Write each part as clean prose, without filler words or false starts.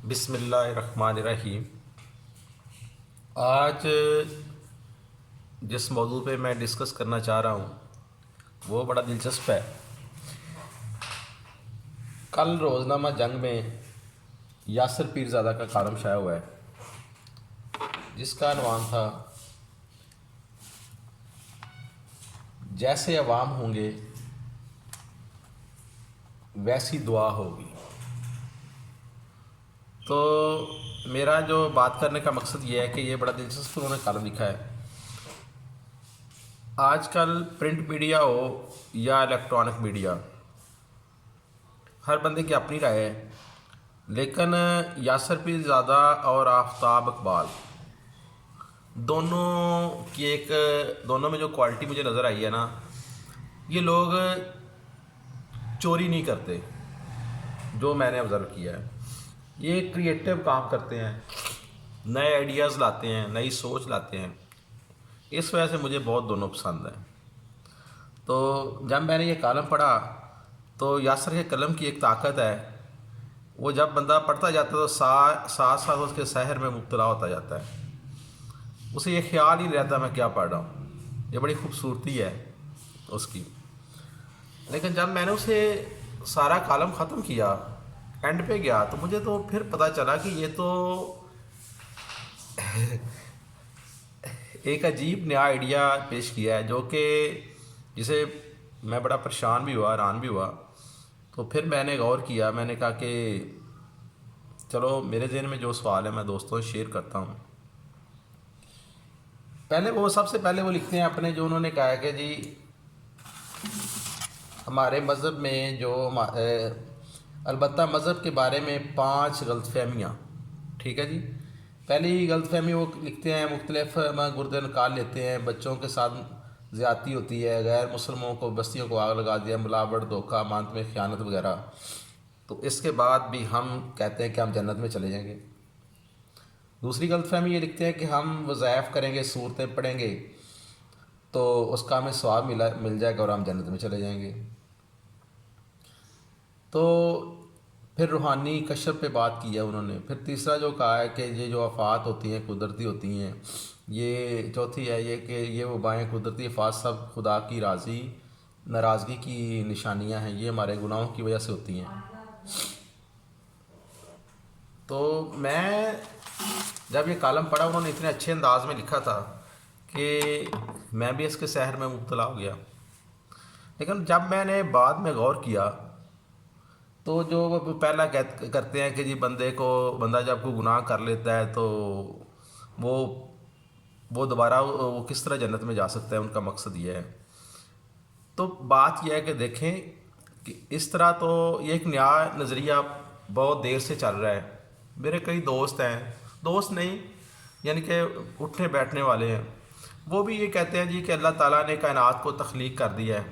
بسم اللہ الرحمن الرحیم۔ آج جس موضوع پہ میں ڈسکس کرنا چاہ رہا ہوں وہ بڑا دلچسپ ہے۔ کل روزنامہ جنگ میں یاسر پیرزادہ کا کالم شائع ہوا ہے جس کا عنوان تھا جیسے عوام ہوں گے ویسی دعا ہوگی۔ تو میرا جو بات کرنے کا مقصد یہ ہے کہ یہ بڑا دلچسپ انہوں نے کالم لکھا ہے۔ آج کل پرنٹ میڈیا ہو یا الیکٹرانک میڈیا، ہر بندے کی اپنی رائے ہے، لیکن یاسر پیرزادہ اور آفتاب اقبال دونوں میں جو کوالٹی مجھے نظر آئی ہے نا، یہ لوگ چوری نہیں کرتے۔ جو میں نے آبزرو کیا ہے، یہ کریٹیو کام کرتے ہیں، نئے آئیڈیاز لاتے ہیں، نئی سوچ لاتے ہیں۔ اس وجہ سے مجھے بہت دونوں پسند ہیں۔ تو جب میں نے یہ کالم پڑھا تو یاسر کے قلم کی ایک طاقت ہے، وہ جب بندہ پڑھتا جاتا ہے تو ساتھ ساتھ اس کے سحر میں مبتلا ہوتا جاتا ہے، اسے یہ خیال ہی نہیں رہتا میں کیا پڑھ رہا ہوں۔ یہ بڑی خوبصورتی ہے اس کی۔ لیکن جب میں نے اسے سارا کالم ختم کیا، اینڈ پہ گیا، تو مجھے تو پھر پتہ چلا کہ یہ تو ایک عجیب نیا آئیڈیا پیش کیا ہے، جو کہ جسے میں بڑا پریشان بھی ہوا، حیران بھی ہوا۔ تو پھر میں نے غور کیا، میں نے کہا کہ چلو میرے ذہن میں جو سوال ہے میں دوستوں سے شیئر کرتا ہوں۔ سب سے پہلے وہ لکھتے ہیں اپنے، جو انہوں نے کہا ہے کہ جی ہمارے مذہب میں البتہ مذہب کے بارے میں 5 غلط فہمیاں، ٹھیک ہے جی۔ پہلی غلط فہمی وہ لکھتے ہیں مختلف گردے نکال لیتے ہیں، بچوں کے ساتھ زیادتی ہوتی ہے، غیر مسلموں کو بستیوں کو آگ لگا دیا، ملاوٹ، دھوکہ، امانت میں خیانت وغیرہ، تو اس کے بعد بھی ہم کہتے ہیں کہ ہم جنت میں چلے جائیں گے۔ دوسری غلط فہمی یہ لکھتے ہیں کہ ہم وظائف کریں گے، صورتیں پڑھیں گے تو اس کا ہمیں ثواب مل جائے گا اور ہم جنت میں چلے جائیں گے۔ تو پھر روحانی کشف پہ بات کی ہے انہوں نے۔ پھر تیسرا جو کہا ہے کہ یہ جو آفات ہوتی ہیں قدرتی ہوتی ہیں، یہ چوتھی ہے یہ کہ یہ وبائیں قدرتی آفات سب خدا کی ناراضگی کی نشانیاں ہیں، یہ ہمارے گناہوں کی وجہ سے ہوتی ہیں۔ تو میں جب یہ کالم پڑھا، انہوں نے اتنے اچھے انداز میں لکھا تھا کہ میں بھی اس کے سحر میں مبتلا ہو گیا۔ لیکن جب میں نے بعد میں غور کیا تو جو وہ پہلا کرتے ہیں کہ جی بندہ جب کوئی گناہ کر لیتا ہے تو وہ دوبارہ وہ کس طرح جنت میں جا سکتا ہے، ان کا مقصد یہ ہے۔ تو بات یہ ہے کہ دیکھیں کہ اس طرح تو یہ ایک نیا نظریہ بہت دیر سے چل رہا ہے۔ میرے کئی دوست ہیں، دوست نہیں یعنی کہ اٹھنے بیٹھنے والے ہیں، وہ بھی یہ کہتے ہیں جی کہ اللہ تعالیٰ نے کائنات کو تخلیق کر دیا ہے،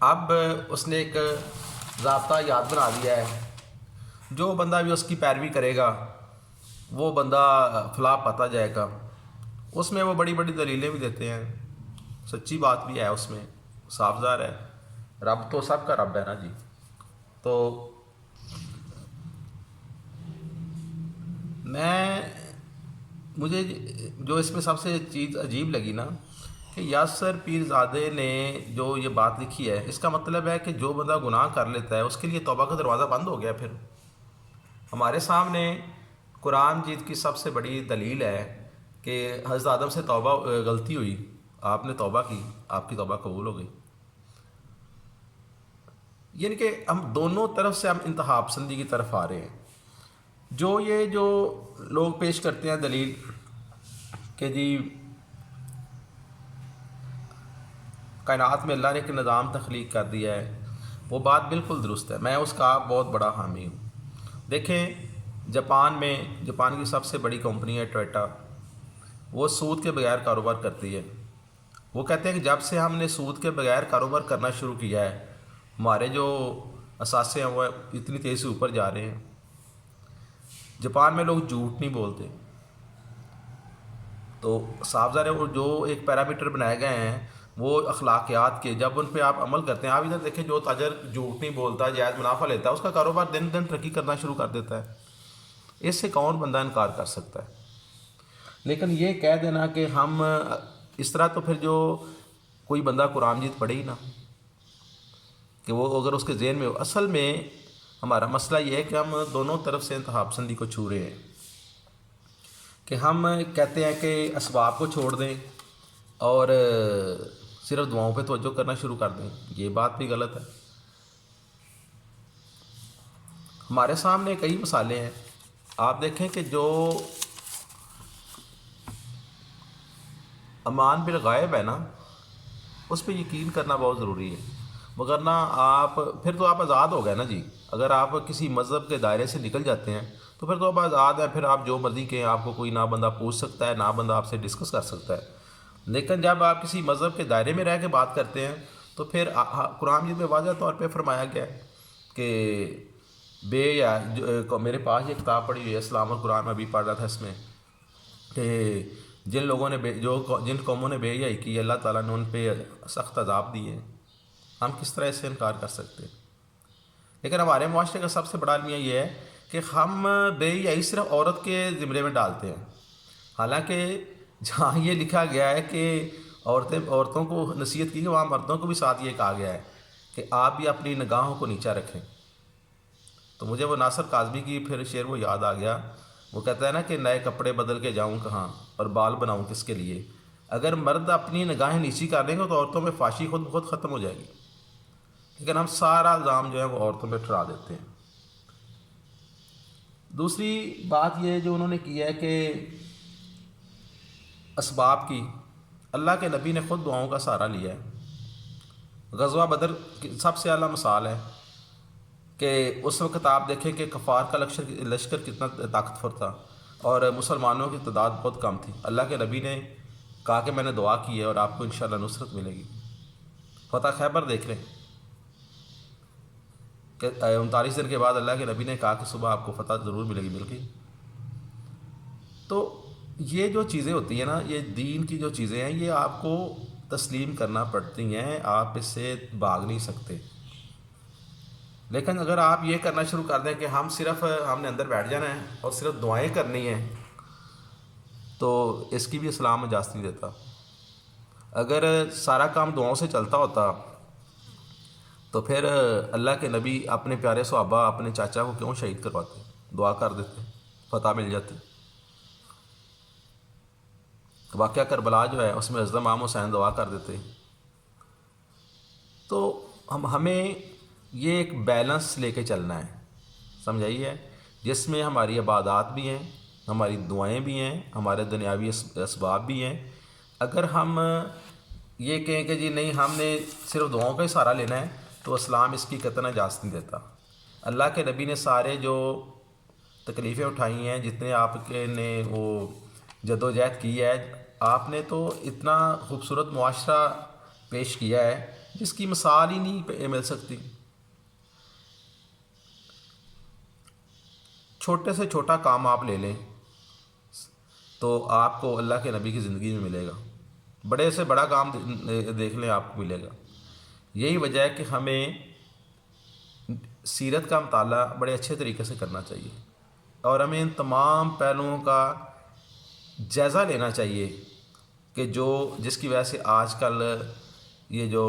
اب اس نے ایک ضابطہ یاد بنا دیا ہے، جو بندہ بھی اس کی پیروی کرے گا وہ بندہ فلاح پاتا جائے گا۔ اس میں وہ بڑی بڑی دلیلیں بھی دیتے ہیں، سچی بات بھی ہے اس میں، صاف ظاہر ہے، رب تو سب کا رب ہے نا جی۔ تو مجھے جو اس میں سب سے چیز عجیب لگی نا، کہ یاسر پیرزادے نے جو یہ بات لکھی ہے، اس کا مطلب ہے کہ جو بندہ گناہ کر لیتا ہے اس کے لیے توبہ کا دروازہ بند ہو گیا۔ پھر ہمارے سامنے قرآن جیت کی سب سے بڑی دلیل ہے کہ حضرت آدم سے غلطی ہوئی، آپ نے توبہ کی، آپ کی توبہ قبول ہو گئی۔ یعنی کہ ہم دونوں طرف سے ہم انتہا پسندی کی طرف آ رہے ہیں۔ جو لوگ پیش کرتے ہیں دلیل کہ جی کائنات میں اللہ نے ایک نظام تخلیق کر دیا ہے، وہ بات بالکل درست ہے، میں اس کا بہت بڑا حامی ہوں۔ دیکھیں جاپان کی سب سے بڑی کمپنی ہے ٹویوٹا، وہ سود کے بغیر کاروبار کرتی ہے۔ وہ کہتے ہیں کہ جب سے ہم نے سود کے بغیر کاروبار کرنا شروع کیا ہے، ہمارے جو اثاثے ہیں وہ اتنی تیزی سے اوپر جا رہے ہیں۔ جاپان میں لوگ جھوٹ نہیں بولتے، تو صاف ظاہر ہے وہ جو ایک پیرامیٹر بنائے گئے ہیں وہ اخلاقیات کے، جب ان پہ آپ عمل کرتے ہیں، آپ ادھر دیکھیں جو تاجر جھوٹ نہیں بولتا، جائز منافع لیتا ہے، اس کا کاروبار دن دن ترقی کرنا شروع کر دیتا ہے۔ اس سے کون بندہ انکار کر سکتا ہے؟ لیکن یہ کہہ دینا کہ ہم اس طرح، تو پھر جو کوئی بندہ قرآن مجید پڑھے ہی نہ، کہ وہ اگر اس کے ذہن میں ہو. اصل میں ہمارا مسئلہ یہ ہے کہ ہم دونوں طرف سے انتہا پسندی کو چھو رہے ہیں، کہ ہم کہتے ہیں کہ اسباب کو چھوڑ دیں اور صرف دعاؤں پہ توجہ کرنا شروع کر دیں. یہ بات بھی غلط ہے. ہمارے سامنے کئی مثالیں ہیں. آپ دیکھیں کہ جو امان بالغائب ہے نا، اس پہ یقین کرنا بہت ضروری ہے. وگرنہ آپ پھر تو آپ آزاد ہو گئے نا جی. اگر آپ کسی مذہب کے دائرے سے نکل جاتے ہیں تو پھر تو آپ آزاد ہیں، پھر آپ جو مرضی کہیں، آپ کو کوئی نہ بندہ پوچھ سکتا ہے، نہ بندہ آپ سے ڈسکس کر سکتا ہے. لیکن جب آپ کسی مذہب کے دائرے میں رہ کے بات کرتے ہیں تو پھر قرآن مجید میں واضح طور پہ فرمایا گیا ہے کہ میرے پاس یہ کتاب پڑھی ہوئی ہے، اسلام اور قرآن میں ابھی پڑھ رہا تھا اس میں، کہ جن لوگوں نے جن قوموں نے بے حیائی کی، اللہ تعالیٰ نے ان پہ سخت عذاب دیے. ہم کس طرح اس سے انکار کر سکتے ہیں؟ لیکن ہمارے معاشرے کا سب سے بڑا المیہ یہ ہے کہ ہم بے حیائی صرف عورت کے زمرے میں ڈالتے ہیں، حالانکہ جہاں یہ لکھا گیا ہے کہ عورتوں کو نصیحت کی، وہاں مردوں کو بھی ساتھ یہ کہا گیا ہے کہ آپ بھی اپنی نگاہوں کو نیچا رکھیں. تو مجھے وہ ناصر کاظمی کی پھر شعر وہ یاد آ گیا. وہ کہتا ہے نا کہ نئے کپڑے بدل کے جاؤں کہاں اور بال بناؤں کس کے لیے. اگر مرد اپنی نگاہیں نیچی کر دیں گے تو عورتوں میں فحاشی خود بخود ختم ہو جائے گی. لیکن ہم سارا الزام جو ہے وہ عورتوں پہ ٹھہرا دیتے ہیں. دوسری بات یہ جو انہوں نے کی ہے کہ اسباب کی، اللہ کے نبی نے خود دعاؤں کا سہارا لیا ہے. غزوہ بدر کی سب سے اعلیٰ مثال ہے کہ اس وقت آپ دیکھیں کہ کفار کا لشکر کتنا طاقتور تھا اور مسلمانوں کی تعداد بہت کم تھی. اللہ کے نبی نے کہا کہ میں نے دعا کی ہے اور آپ کو انشاءاللہ نصرت ملے گی. فتح خیبر دیکھ لیں کہ 39 دن کے بعد اللہ کے نبی نے کہا کہ صبح آپ کو فتح ضرور ملے گی، مل گئی. تو یہ جو چیزیں ہوتی ہیں نا، یہ دین کی جو چیزیں ہیں، یہ آپ کو تسلیم کرنا پڑتی ہیں، آپ اس سے بھاگ نہیں سکتے. لیکن اگر آپ یہ کرنا شروع کر دیں کہ ہم نے اندر بیٹھ جانا ہے اور صرف دعائیں کرنی ہیں، تو اس کی بھی اسلام اجازت نہیں دیتا. اگر سارا کام دعاؤں سے چلتا ہوتا تو پھر اللہ کے نبی اپنے پیارے صحابہ اپنے چاچا کو کیوں شہید کرواتے؟ دعا کر دیتے، فتح مل جاتی. واقعہ کربلا جو ہے اس میں حضرت امام حسین دعا کر دیتے. تو ہمیں یہ ایک بیلنس لے کے چلنا ہے، سمجھائیے، جس میں ہماری عبادات بھی ہیں، ہماری دعائیں بھی ہیں، ہمارے دنیاوی اسباب بھی ہیں. اگر ہم یہ کہیں کہ جی نہیں ہم نے صرف دعاؤں کا ہی سہارا لینا ہے تو اسلام اس کی قطعاً اجازت نہیں دیتا. اللہ کے نبی نے سارے جو تکلیفیں اٹھائی ہیں، جتنے آپ کے نے وہ جدوجہد کی ہے، آپ نے تو اتنا خوبصورت معاشرہ پیش کیا ہے جس کی مثال ہی نہیں مل سکتی. چھوٹے سے چھوٹا کام آپ لے لیں تو آپ کو اللہ کے نبی کی زندگی میں ملے گا. بڑے سے بڑا کام دیکھ لیں، آپ کو ملے گا. یہی وجہ ہے کہ ہمیں سیرت کا مطالعہ بڑے اچھے طریقے سے کرنا چاہیے اور ہمیں ان تمام پہلوؤں کا جائزہ لینا چاہیے کہ جس کی وجہ سے آج کل یہ جو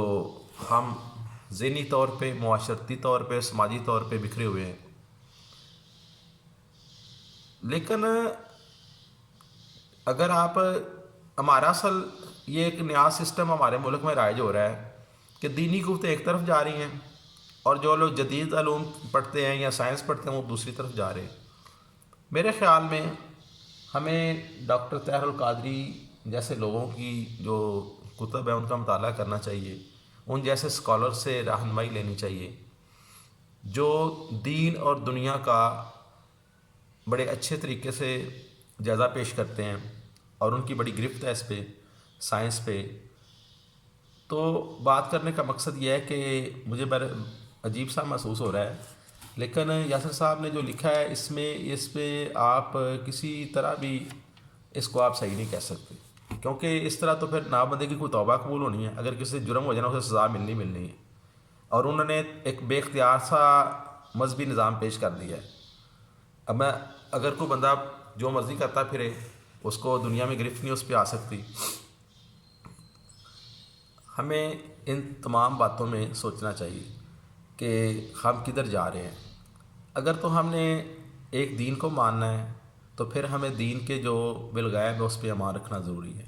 ہم ذہنی طور پہ، معاشرتی طور پہ، سماجی طور پہ بکھرے ہوئے ہیں. لیکن اگر آپ ہمارا اصل یہ ایک نیا سسٹم ہمارے ملک میں رائج ہو رہا ہے کہ دینی قوتیں ایک طرف جا رہی ہیں اور جو لوگ جدید علوم پڑھتے ہیں یا سائنس پڑھتے ہیں وہ دوسری طرف جا رہے ہیں. میرے خیال میں ہمیں ڈاکٹر طاہر القادری جیسے لوگوں کی جو کتب ہیں ان کا مطالعہ کرنا چاہیے، ان جیسے اسکالر سے رہنمائی لینی چاہیے جو دین اور دنیا کا بڑے اچھے طریقے سے جائزہ پیش کرتے ہیں اور ان کی بڑی گرفت ہے اس پہ، سائنس پہ. تو بات کرنے کا مقصد یہ ہے کہ مجھے عجیب سا محسوس ہو رہا ہے، لیکن یاسر صاحب نے جو لکھا ہے اس پہ آپ کسی طرح بھی اس کو آپ صحیح نہیں کہہ سکتے، کیونکہ اس طرح تو پھر نہ بندے کی کوئی توبہ قبول ہونی ہے. اگر کسی سے جرم ہو جانا اسے سزا ملنی ہے، اور انہوں نے ایک بے اختیار سا مذہبی نظام پیش کر دیا ہے. اب میں اگر کوئی بندہ جو مرضی کرتا پھرے، اس کو دنیا میں گرفت نہیں اس پہ آ سکتی. ہمیں ان تمام باتوں میں سوچنا چاہیے کہ ہم کدھر جا رہے ہیں. اگر تو ہم نے ایک دین کو ماننا ہے تو پھر ہمیں دین کے جو بالغیب ہے اس پہ ایمان رکھنا ضروری ہے.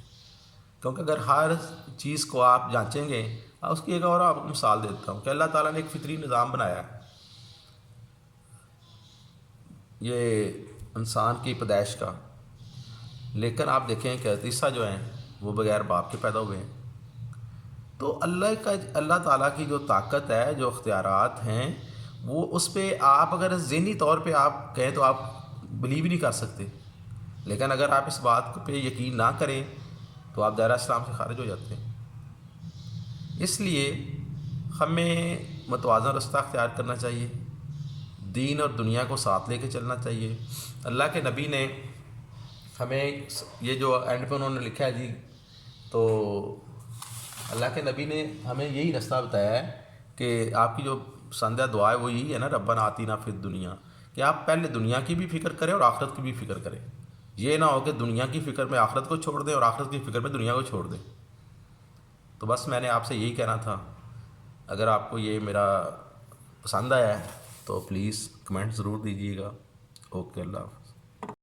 کیونکہ اگر ہر چیز کو آپ جانچیں گے، اس کی ایک اور آپ کو مثال دیتا ہوں کہ اللہ تعالیٰ نے ایک فطری نظام بنایا ہے. یہ انسان کی پیدائش کا، لیکن آپ دیکھیں کہ عیسیٰ جو ہیں وہ بغیر باپ کے پیدا ہوئے ہیں. تو اللہ تعالیٰ کی جو طاقت ہے، جو اختیارات ہیں، وہ اس پہ آپ اگر ذہنی طور پہ آپ کہیں تو آپ بلیو ہی نہیں کر سکتے. لیکن اگر آپ اس بات پہ یقین نہ کریں تو آپ دائرہ اسلام سے خارج ہو جاتے ہیں. اس لیے ہمیں متوازن رستہ اختیار کرنا چاہیے، دین اور دنیا کو ساتھ لے کے چلنا چاہیے. اللہ کے نبی نے ہمیں یہ جو اینڈ پہ انہوں نے لکھا ہے جی، تو اللہ کے نبی نے ہمیں یہی رستہ بتایا ہے کہ آپ کی جو پسندیدہ دعا ہے وہ یہی ہے نا، ربنا آتینا فی الدنیا، کہ آپ پہلے دنیا کی بھی فکر کریں اور آخرت کی بھی فکر کریں. یہ نہ ہو کہ دنیا کی فکر میں آخرت کو چھوڑ دیں اور آخرت کی فکر میں دنیا کو چھوڑ دیں. تو بس میں نے آپ سے یہی کہنا تھا. اگر آپ کو یہ میرا پسند آیا ہے تو پلیز کمنٹ ضرور دیجیے گا. اوکے، اللہ حافظ.